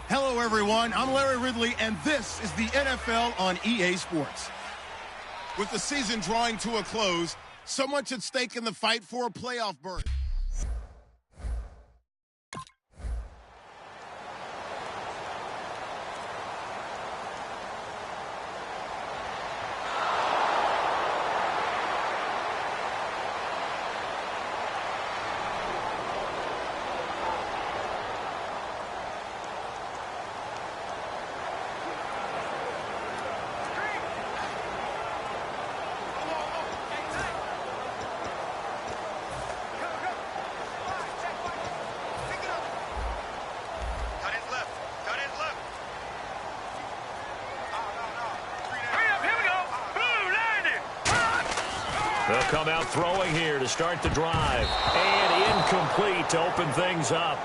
Hello, everyone. I'm Larry Ridley, and this is the NFL on EA Sports. With the season drawing to a close, so much at stake in the fight for a playoff berth. They'll come out throwing here to start the drive. And incomplete to open things up.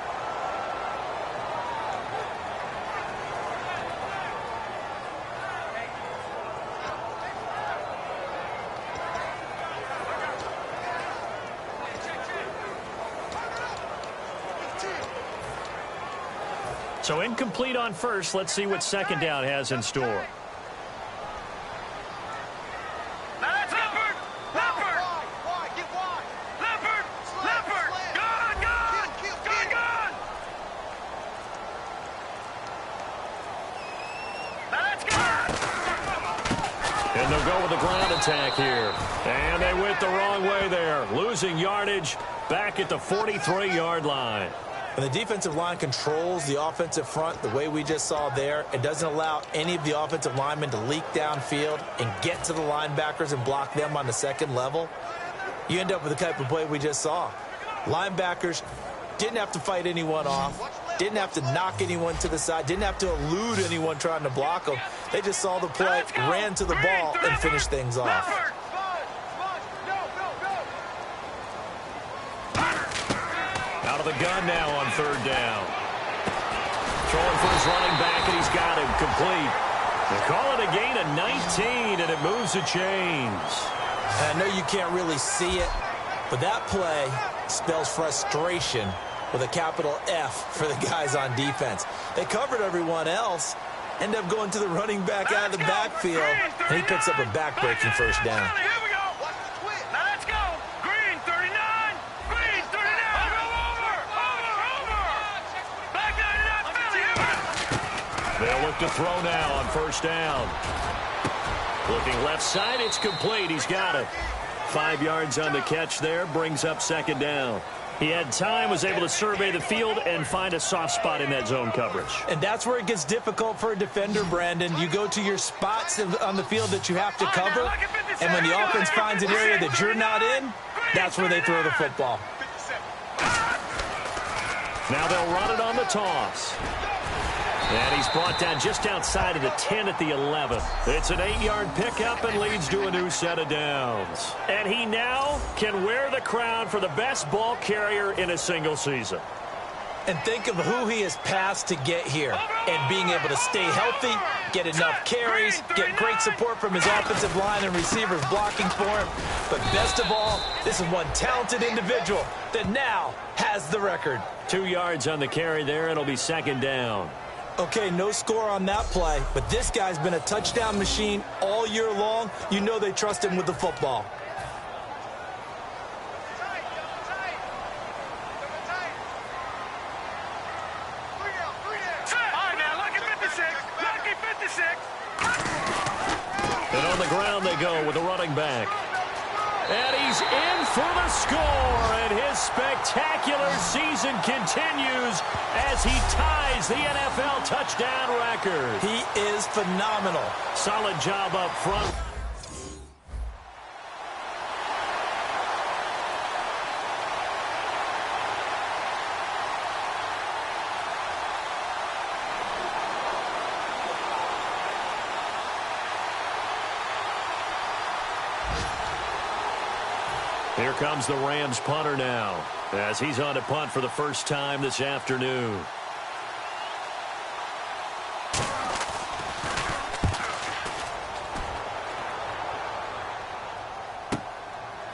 So incomplete on first. Let's see what second down has in store. And they'll go with the ground attack here. And they went the wrong way there. Losing yardage back at the 43-yard line. And the defensive line controls the offensive front the way we just saw there. It doesn't allow any of the offensive linemen to leak downfield and get to the linebackers and block them on the second level. You end up with the type of play we just saw. Linebackers didn't have to fight anyone off, didn't have to knock anyone to the side, didn't have to elude anyone trying to block them. They just saw the play, ran to the ball, and finished things off. Out of the gun now on third down. Throwing for his running back, and he's got him complete. They call it a gain of 19, and it moves the chains. And I know you can't really see it, but that play spells frustration with a capital F for the guys on defense. They covered everyone else, end up going to the running back out of the backfield, and he picks up a back-breaking first down. They'll look to throw now on first down. Looking left side, it's complete. He's got it. 5 yards on the catch there, brings up second down. He had time, was able to survey the field and find a soft spot in that zone coverage. And that's where it gets difficult for a defender, Brandon. You go to your spots on the field that you have to cover, and when the offense finds an area that you're not in, that's where they throw the football. Now they'll run it on the toss. And he's brought down just outside of the 10 at the 11. It's an 8-yard pickup and leads to a new set of downs. And he now can wear the crown for the best ball carrier in a single season. And think of who he has passed to get here. And being able to stay healthy, get enough carries, get great support from his offensive line and receivers blocking for him. But best of all, this is one talented individual that now has the record. 2 yards on the carry there. It'll be second down. Okay, no score on that play, but this guy's been a touchdown machine all year long. You know they trust him with the football. And on the ground they go with the running back. And he's in for the score, and his spectacular season continues as he ties the NFL touchdown record. He is phenomenal. Solid job up front. Here comes the Rams punter now as he's on to punt for the first time this afternoon.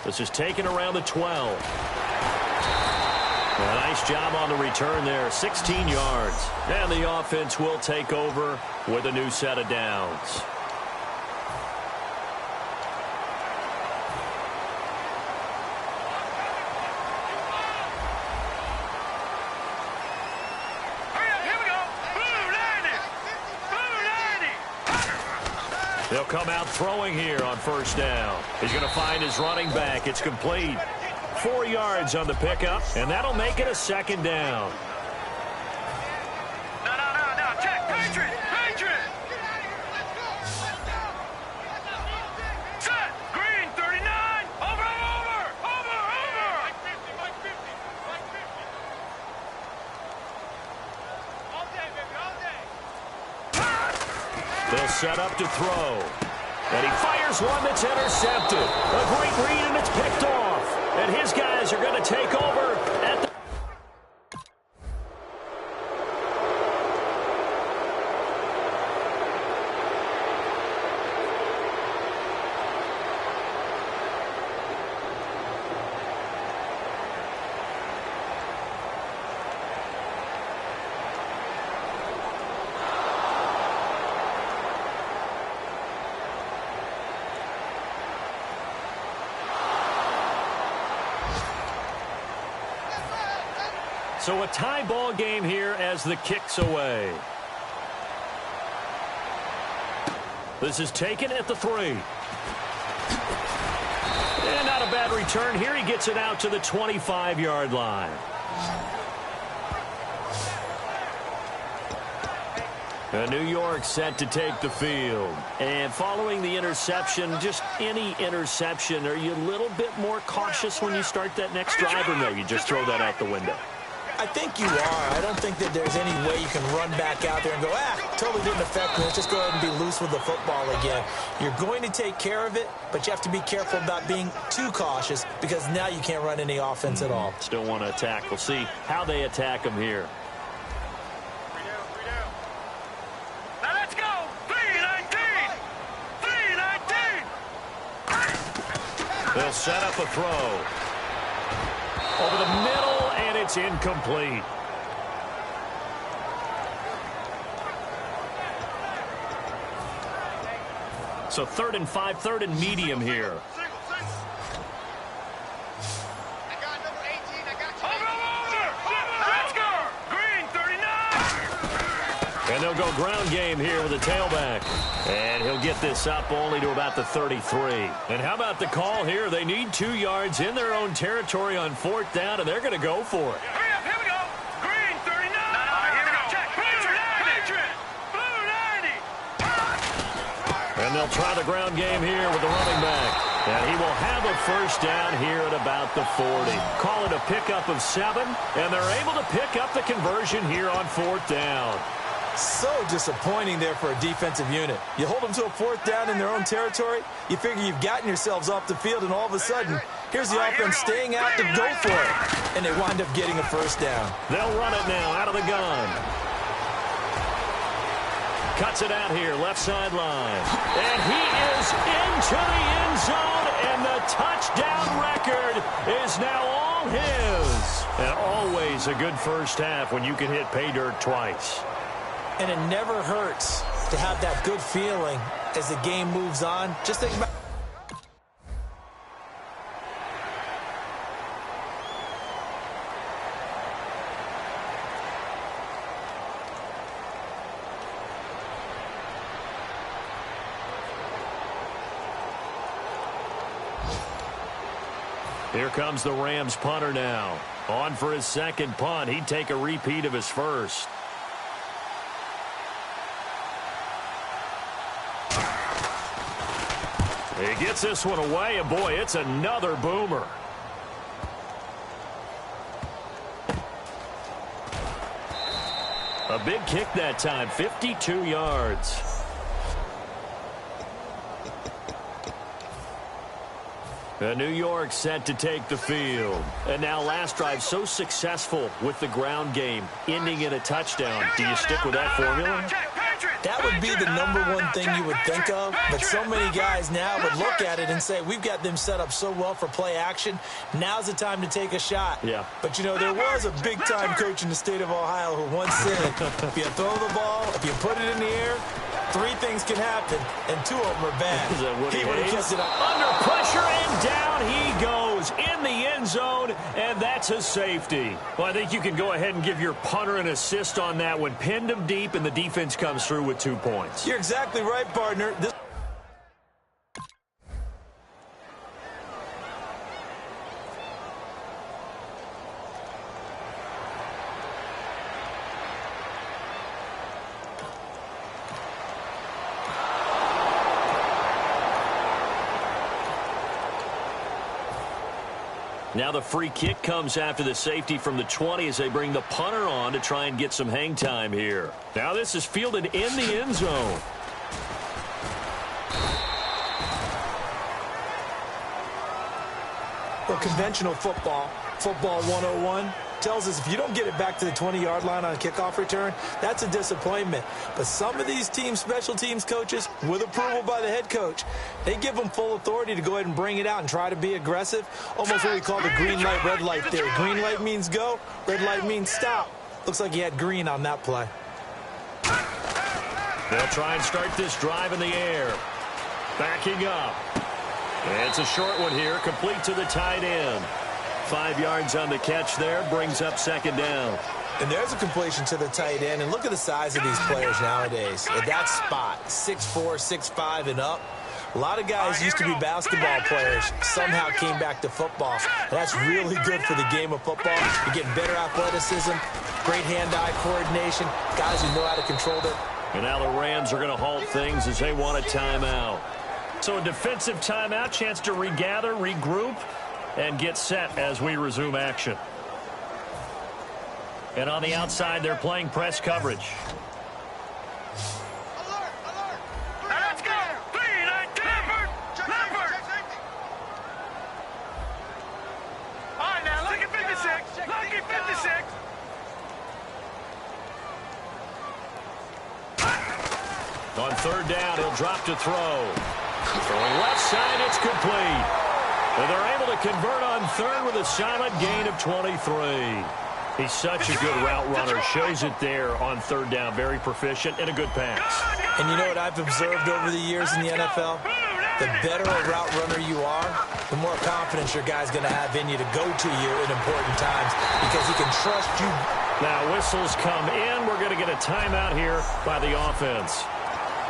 This is taken around the 12. A nice job on the return there, 16 yards. And the offense will take over with a new set of downs. They'll come out throwing here on first down. He's going to find his running back. It's complete. 4 yards on the pickup, and that'll make it a second down. No. Check. Patriot. Set. Green, 39. Over. All day, baby, all day. They'll set up to throw. And he fires one that's intercepted. A great read, and it's picked off. And his guys are going to take over at the... So a tie ball game here as the kick's away. This is taken at the 3. And not a bad return here. He gets it out to the 25-yard line. New York set to take the field. And following the interception, just any interception, are you a little bit more cautious when you start that next drive, or no, you just throw that out the window? I think you are. I don't think that there's any way you can run back out there and go, totally didn't affect me. Let's just go ahead and be loose with the football again. You're going to take care of it, but you have to be careful about being too cautious because now you can't run any offense at all. Still want to attack. We'll see how they attack him here. Now let's go. 3-19. They'll set up a throw. Over the middle, and it's incomplete. So 3rd and 5, 3rd and medium here. And they'll go ground game here with a tailback. And he'll get this up only to about the 33. And how about the call here? They need 2 yards in their own territory on 4th down, and they're going to go for it. Hurry up, here we go. Green, 39. Here we go. Check. Patriot. Blue 90. And they'll try the ground game here with the running back. And he will have a first down here at about the 40. Call it a pickup of 7, and they're able to pick up the conversion here on 4th down. So disappointing there for a defensive unit. You hold them to a 4th down in their own territory, you figure you've gotten yourselves off the field, and all of a sudden, here's the offense staying out to go for it. And they wind up getting a first down. They'll run it now out of the gun. Cuts it out here, left sideline. And he is into the end zone, and the touchdown record is now all his. And always a good first half when you can hit pay dirt twice. And it never hurts to have that good feeling as the game moves on. Just think about... Here comes the Rams punter now. On for his second punt. He'd take a repeat of his first. He gets this one away, and boy, it's another boomer. A big kick that time, 52 yards. New York set to take the field. And now last drive so successful with the ground game, ending in a touchdown. Do you stick with that formula? That would be the number one thing you would think of, but so many guys now would look at it and say, we've got them set up so well for play action. Now's the time to take a shot. Yeah. But, you know, there was a big-time coach in the state of Ohio who once said, if you throw the ball, if you put it in the air, 3 things can happen, and 2 of them are bad. He would have kept it up. Under pressure, and down he goes in the end zone, and that's a safety. Well, I think you can go ahead and give your punter an assist on that one. Pinned him deep, and the defense comes through with 2 points. You're exactly right, partner. Now the free kick comes after the safety from the 20 as they bring the punter on to try and get some hang time here. Now this is fielded in the end zone. Well, conventional football 101, tells us if you don't get it back to the 20-yard line on a kickoff return, that's a disappointment. But some of these team special teams coaches, with approval by the head coach, they give them full authority to go ahead and bring it out and try to be aggressive, almost what we call the green light, red light theory. Green light means go, red light means stop. Looks like he had green on that play. They'll try and start this drive in the air. Backing up. It's a short one here, complete to the tight end. 5 yards on the catch there, brings up second down. And there's a completion to the tight end. And look at the size of these players nowadays. At that spot, 6'4", 6'5", and up. A lot of guys used to be basketball players, somehow came back to football. And that's really good for the game of football. You're getting better athleticism, great hand-eye coordination, guys who know how to control it. And now the Rams are going to halt things as they want a timeout. So a defensive timeout, chance to regather, regroup, and get set as we resume action. And on the outside, they're playing press coverage. Alert! Now let's go! 3-9, Lambert! All right, now look at 56. Look at 56. On third down, he'll drop to throw. Throwing left side, it's complete. And they're able to convert on third with a solid gain of 23. He's such a good route runner. Shows it there on third down. Very proficient and a good pass. And you know what I've observed over the years in the NFL? The better a route runner you are, the more confidence your guy's going to have in you to go to you in important times because he can trust you. Now whistles come in. We're going to get a timeout here by the offense.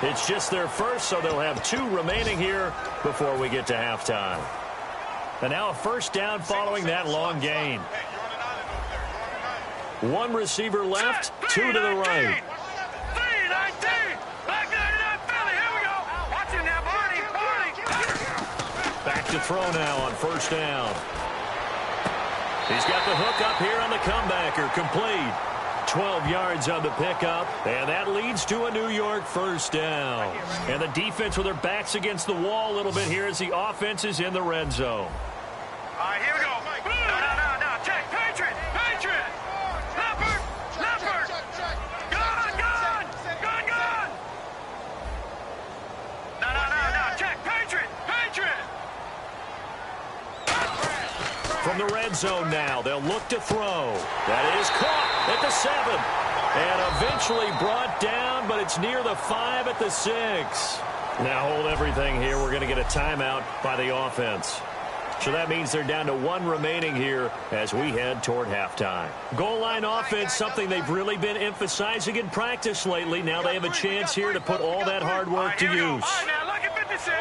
It's just their first, so they'll have 2 remaining here before we get to halftime. And now a first down following that long gain. 1 receiver left, 2 to the right. 3-19. Back 99 Philly. Here we go. Watch him now, Barney. Back to throw now on first down. He's got the hook up here on the comebacker. Complete. 12 yards on the pickup, and that leads to a New York first down. And the defense with their backs against the wall a little bit here as the offense is in the red zone. All right, here we go. No. Check. Patriot. Leopard. Gun. No. Check. Patriot. From the red zone now, they'll look to throw. That is caught at the 7. And eventually brought down, but it's near the 5 at the 6. Now hold everything here. We're going to get a timeout by the offense. So that means they're down to 1 remaining here as we head toward halftime. Goal line offense, something they've really been emphasizing in practice lately. Now they have a chance here to put all that hard work to use. All right, now look at 56.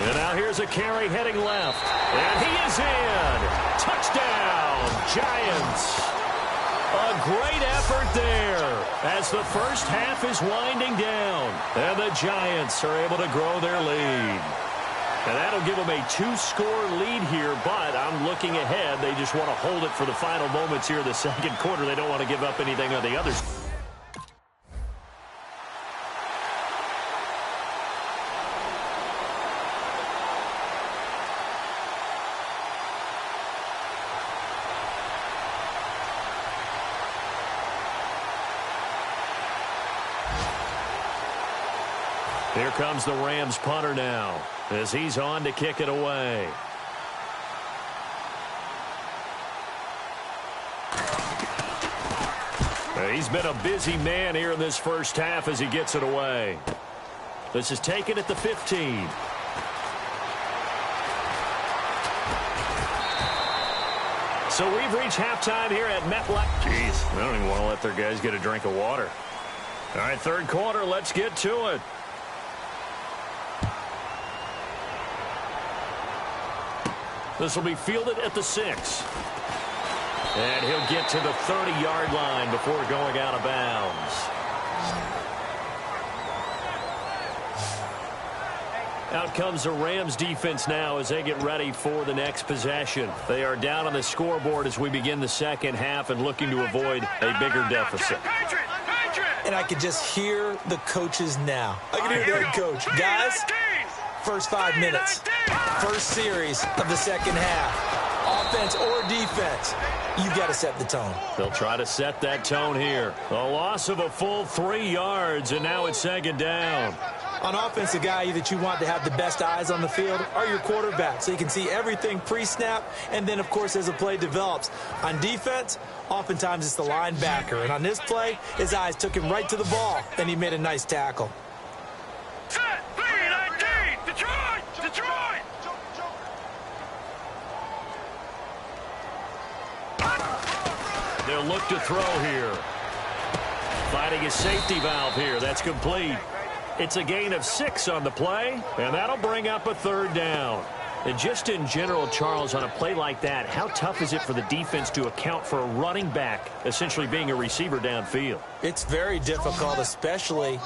And now here's a carry heading left. And he is in. Touchdown, Giants. A great effort there as the first half is winding down. And the Giants are able to grow their lead. And that'll give them a 2-score lead here, but I'm looking ahead. They just want to hold it for the final moments here in the second quarter. They don't want to give up anything on the others. Here comes the Rams punter now as he's on to kick it away. He's been a busy man here in this first half as he gets it away. This is taken at the 15. So we've reached halftime here at MetLife. Jeez, they don't even want to let their guys get a drink of water. All right, third quarter, let's get to it. This will be fielded at the 6. And he'll get to the 30-yard line before going out of bounds. Out comes the Rams defense now as they get ready for the next possession. They are down on the scoreboard as we begin the second half and looking to avoid a bigger deficit. And I can just hear the coaches now. I can hear the head coach. Guys, first 5 minutes, first series of the second half, offense or defense, you got to set the tone. They'll try to set that tone here. A loss of a full 3 yards, and now it's second down. On offense, the guy that you want to have the best eyes on the field are your quarterback, so you can see everything pre-snap, and then, of course, as the play develops. On defense, oftentimes it's the linebacker, and on this play, his eyes took him right to the ball, and he made a nice tackle. Set, 3-19, Detroit! They'll look to throw here. Finding a safety valve here. That's complete. It's a gain of 6 on the play, and that'll bring up a third down. And just in general, Charles, on a play like that, how tough is it for the defense to account for a running back essentially being a receiver downfield? It's very difficult, especially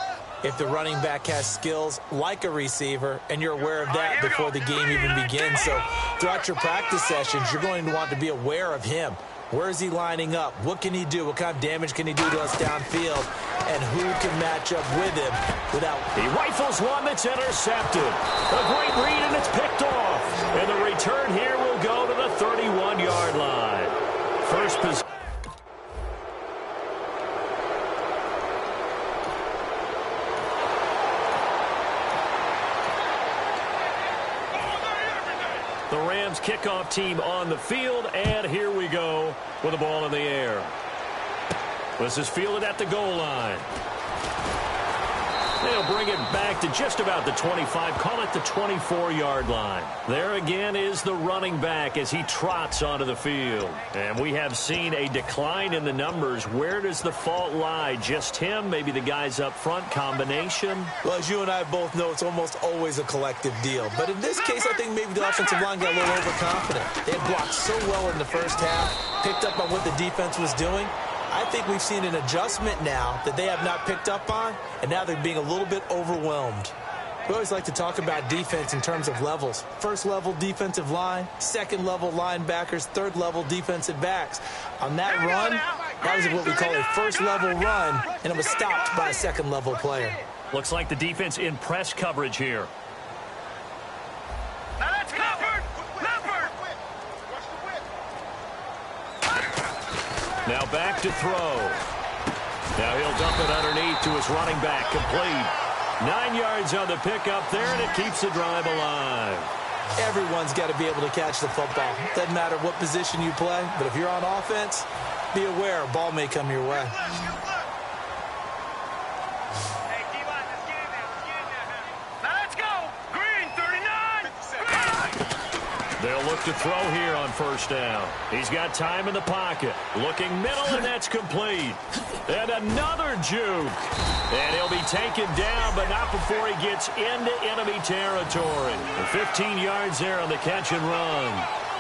if the running back has skills like a receiver, and you're aware of that before the game even begins. So throughout your practice sessions, you're going to want to be aware of him. Where is he lining up? What can he do? What kind of damage can he do to us downfield? And who can match up with him without... He rifles one that's intercepted. A great read, and it's picked off. And the return here will go to the 31-yard line. First position. The Rams kickoff team on the field, and here we go with the ball in the air. This is fielded at the goal line. They'll bring it back to just about the 25, call it the 24-yard line. There again is the running back as he trots onto the field. And we have seen a decline in the numbers. Where does the fault lie? Just him? Maybe the guys up front? Combination? Well, as you and I both know, it's almost always a collective deal. But in this case, I think maybe the offensive line got a little overconfident. They had blocked so well in the first half, picked up on what the defense was doing. I think we've seen an adjustment now that they have not picked up on, and now they're being a little bit overwhelmed. We always like to talk about defense in terms of levels. First level defensive line, second level linebackers, third level defensive backs. On that run, that was what we call a first level run, and it was stopped by a second level player. Looks like the defense in press coverage here. Now that's Leopard! Now back to throw. Now he'll dump it underneath to his running back. Complete. 9 yards on the pickup there, and it keeps the drive alive. Everyone's got to be able to catch the football. Doesn't matter what position you play, but if you're on offense, be aware a ball may come your way. They'll look to throw here on first down. He's got time in the pocket. Looking middle, and that's complete. And another juke. And he'll be taken down, but not before he gets into enemy territory. And 15 yards there on the catch and run.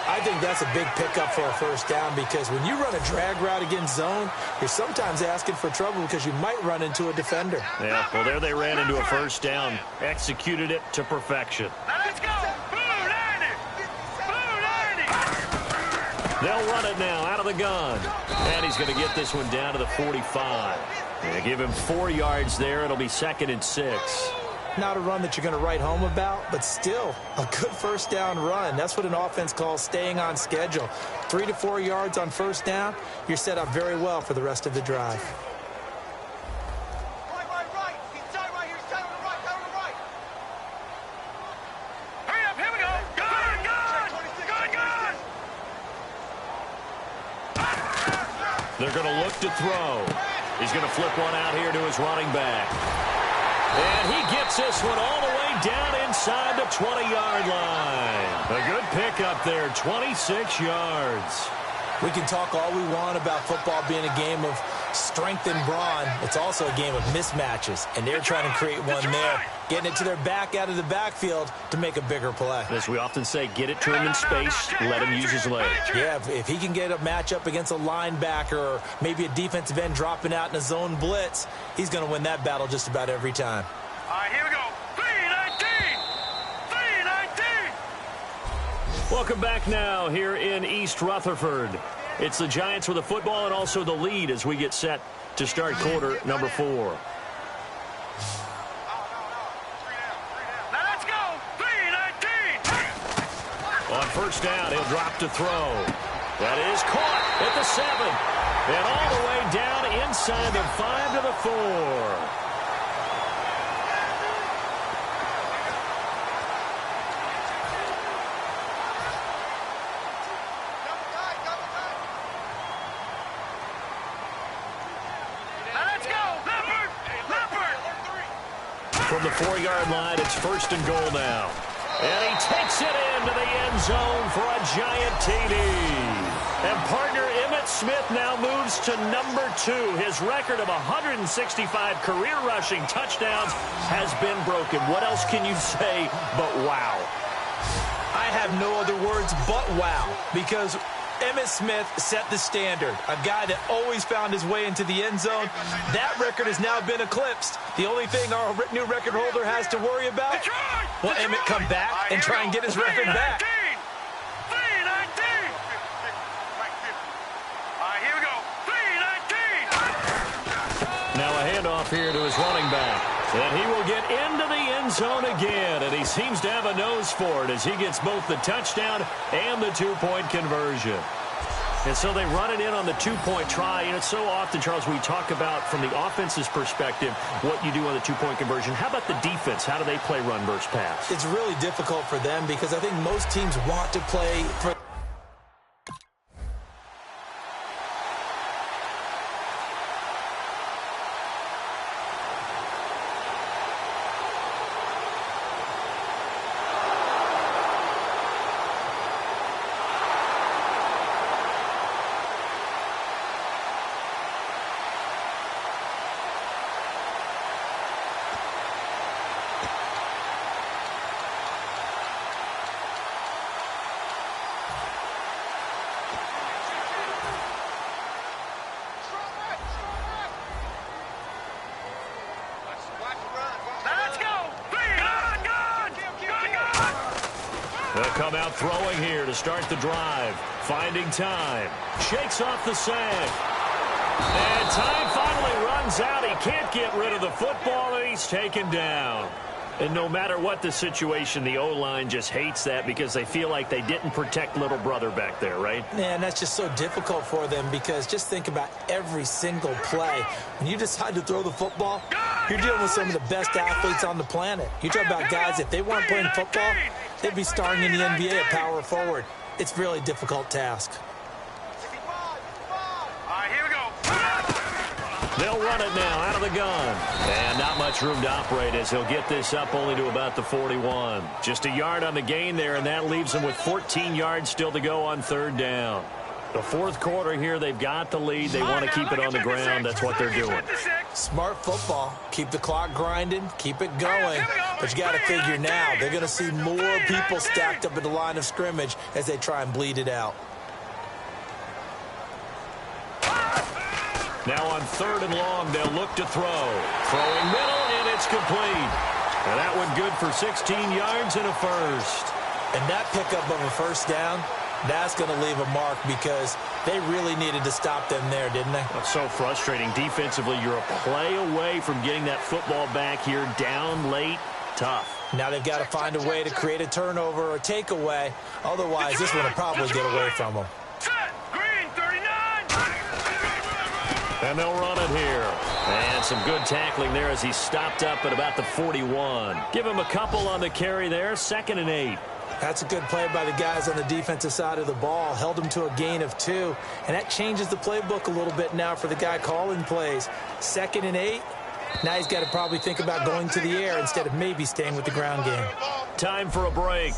I think that's a big pickup for a first down, because when you run a drag route against zone, you're sometimes asking for trouble because you might run into a defender. Yeah, well, there they ran into a first down. Executed it to perfection. Let's go! They'll run it now out of the gun. And he's going to get this one down to the 45. They give him 4 yards there. It'll be 2nd and 6. Not a run that you're going to write home about, but still a good first down run. That's what an offense calls staying on schedule. 3 to 4 yards on first down, you're set up very well for the rest of the drive. They're going to look to throw. He's going to flip one out here to his running back. And he gets this one all the way down inside the 20-yard line. A good pickup there, 26 yards. We can talk all we want about football being a game of strength and brawn. It's also a game of mismatches, and they're trying to create one there, getting it to their back out of the backfield to make a bigger play. As we often say, get it to him in space, let him use his leg. Yeah, if he can get a matchup against a linebacker or maybe a defensive end dropping out in a zone blitz, he's going to win that battle just about every time. All right, here we go. 319! 319! Welcome back now here in East Rutherford. It's the Giants with the football and also the lead as we get set to start quarter number 4. Now let's go. 319! On first down, he'll drop to throw. That is caught at the 7. And all the way down inside the 5 to the 4. From the 4-yard line, it's first and goal now. And he takes it into the end zone for a giant TD. And partner Emmitt Smith now moves to number 2. His record of 165 career rushing touchdowns has been broken. What else can you say but wow? I have no other words but wow, because Emmitt Smith set the standard. A guy that always found his way into the end zone. That record has now been eclipsed. The only thing our new record holder has to worry about, will Emmitt come back and try and get his record back? 319! All right, here we go. 319! Now a handoff here to his running back. And he will get into the end zone again. And he seems to have a nose for it as he gets both the touchdown and the 2-point conversion. And so they run it in on the 2-point try. And it's so often, Charles, we talk about from the offense's perspective what you do on the 2-point conversion. How about the defense? How do they play run versus pass? It's really difficult for them because I think most teams want to play for They'll come out throwing here to start the drive. Finding time. Shakes off the sack. And time finally runs out. He can't get rid of the football, and he's taken down. And no matter what the situation, the O-line just hates that because they feel like they didn't protect little brother back there, right? Man, that's just so difficult for them because just think about every single play. When you decide to throw the football, you're dealing with some of the best athletes on the planet. You talk about guys, if they weren't playing football, they'd be starring in the NBA at power forward. It's a really difficult task. They'll run it now out of the gun. And not much room to operate as he'll get this up only to about the 41. Just a yard on the gain there, and that leaves him with 14 yards still to go on third down. The fourth quarter here, they've got the lead. They want to keep it on the ground. That's what they're doing. Smart football. Keep the clock grinding. Keep it going. But you got to figure now, they're going to see more people stacked up at the line of scrimmage as they try and bleed it out. Now on third and long, they'll look to throw. Throwing middle, and it's complete. And that one good for 16 yards and a first. And that pickup of a first down, that's going to leave a mark because they really needed to stop them there, didn't they? That's so frustrating. Defensively, you're a play away from getting that football back here down late. Tough. Now they've got to find a way to create a turnover or takeaway. Otherwise, this one will probably get away from them. And they'll run it here. And some good tackling there as he stopped up at about the 41. Give him a couple on the carry there. 2nd and 8. That's a good play by the guys on the defensive side of the ball. Held them to a gain of 2. And that changes the playbook a little bit now for the guy calling plays. 2nd and 8. Now he's got to probably think about going to the air instead of maybe staying with the ground game. Time for a break.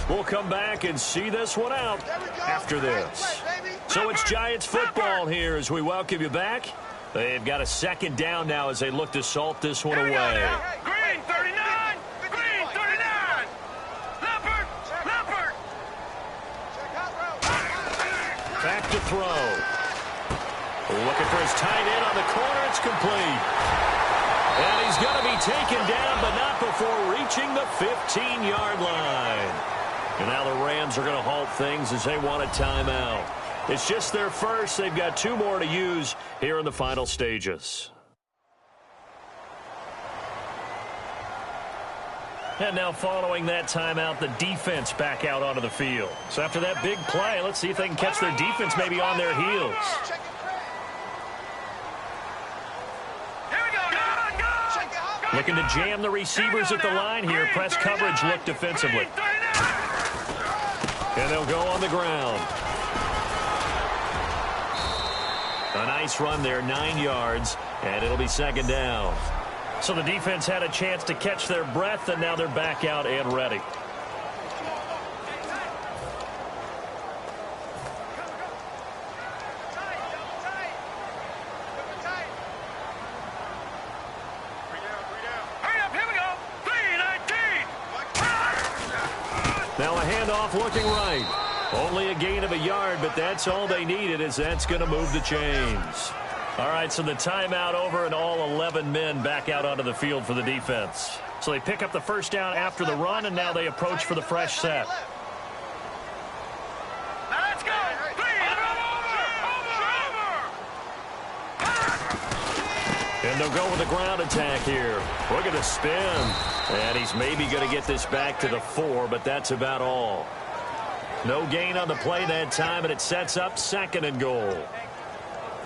We'll come back and see this one out after this. So it's Giants football here as we welcome you back. They've got a 2nd down now as they look to salt this one away. Green 39. Green 39. Leopard. Leopard. Back to throw. Looking for his tight end on the corner. It's complete. And he's going to be taken down, but not before reaching the 15-yard line. And now the Rams are going to halt things as they want a timeout. It's just their first. They've got 2 more to use here in the final stages. And now following that timeout, the defense back out onto the field. So after that big play, let's see if they can catch their defense maybe on their heels. Looking to jam the receivers at the line here. Press coverage look defensively. And they'll go on the ground. A nice run there, 9 yards, and it'll be 2nd down. So the defense had a chance to catch their breath, and now they're back out and ready. Now a handoff looking right. Only a gain of a yard, but that's all they needed as that's going to move the chains. All right, so the timeout over and all 11 men back out onto the field for the defense. So they pick up the 1st down after the run, and now they approach for the fresh set. Let's go. And they'll go with the ground attack here. Look at the spin. And he's maybe going to get this back to the 4, but that's about all. No gain on the play that time, and it sets up 2nd and goal.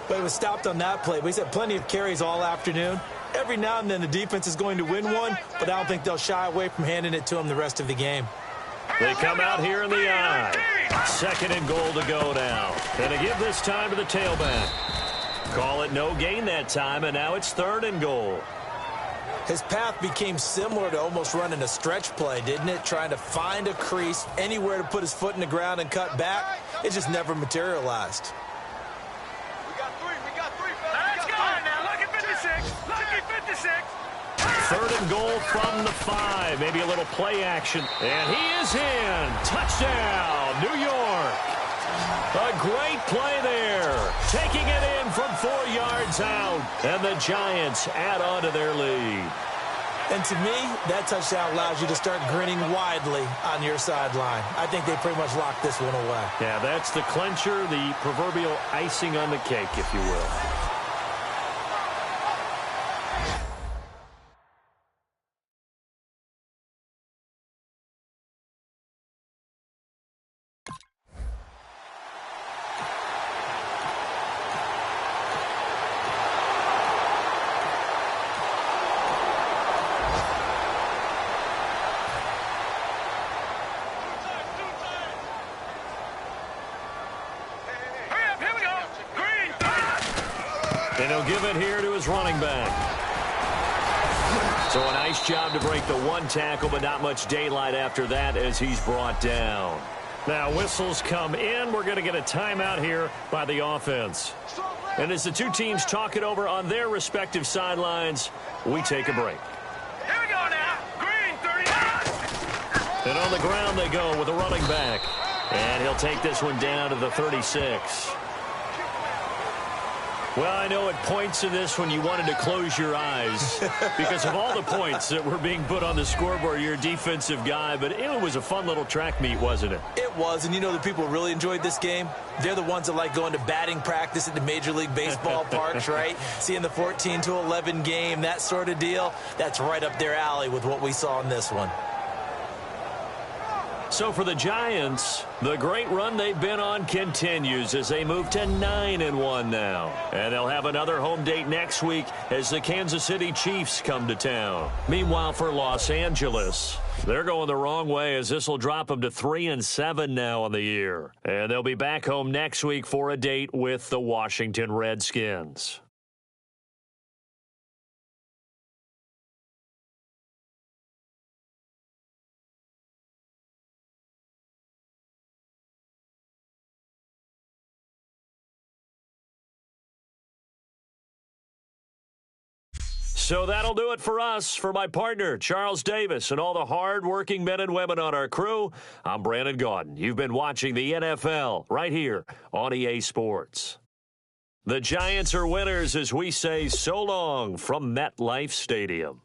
But it was stopped on that play. But he's had plenty of carries all afternoon. Every now and then the defense is going to win one, but I don't think they'll shy away from handing it to him the rest of the game. They come out here in the eye. 2nd and goal to go now. And to give this time to the tailback. Call it no gain that time, and now it's 3rd and goal. His path became similar to almost running a stretch play, didn't it? Trying to find a crease, anywhere to put his foot in the ground and cut back. It just never materialized. We got 3. Let's go. Now, lucky 56. Lucky 56. 3rd and goal from the 5. Maybe a little play action. And he is in. Touchdown, New York. A great play there. Taking it in from 4 yards out. And the Giants add on to their lead. And to me, that touchdown allows you to start grinning widely on your sideline. I think they pretty much locked this one away. Yeah, that's the clincher, the proverbial icing on the cake, if you will. And he'll give it here to his running back. So a nice job to break the 1 tackle, but not much daylight after that as he's brought down. Now whistles come in. We're going to get a timeout here by the offense. And as the 2 teams talk it over on their respective sidelines, we take a break. Here we go now. Green 39. And on the ground they go with a running back. And he'll take this one down to the 36. Well, I know at points in this when you wanted to close your eyes because of all the points that were being put on the scoreboard. You're a defensive guy, but it was a fun little track meet, wasn't it? It was, and you know the people who really enjoyed this game? They're the ones that like going to batting practice at the Major League Baseball parks, right? Seeing the 14-11 game, that sort of deal. That's right up their alley with what we saw in this one. So for the Giants, the great run they've been on continues as they move to 9-1 now. And they'll have another home date next week as the Kansas City Chiefs come to town. Meanwhile, for Los Angeles, They're going the wrong way as this will drop them to 3-7 now on the year. And they'll be back home next week for a date with the Washington Redskins. So that'll do it for us. For my partner, Charles Davis, and all the hard-working men and women on our crew, I'm Brandon Gaudin. You've been watching the NFL right here on EA Sports. The Giants are winners as we say so long from MetLife Stadium.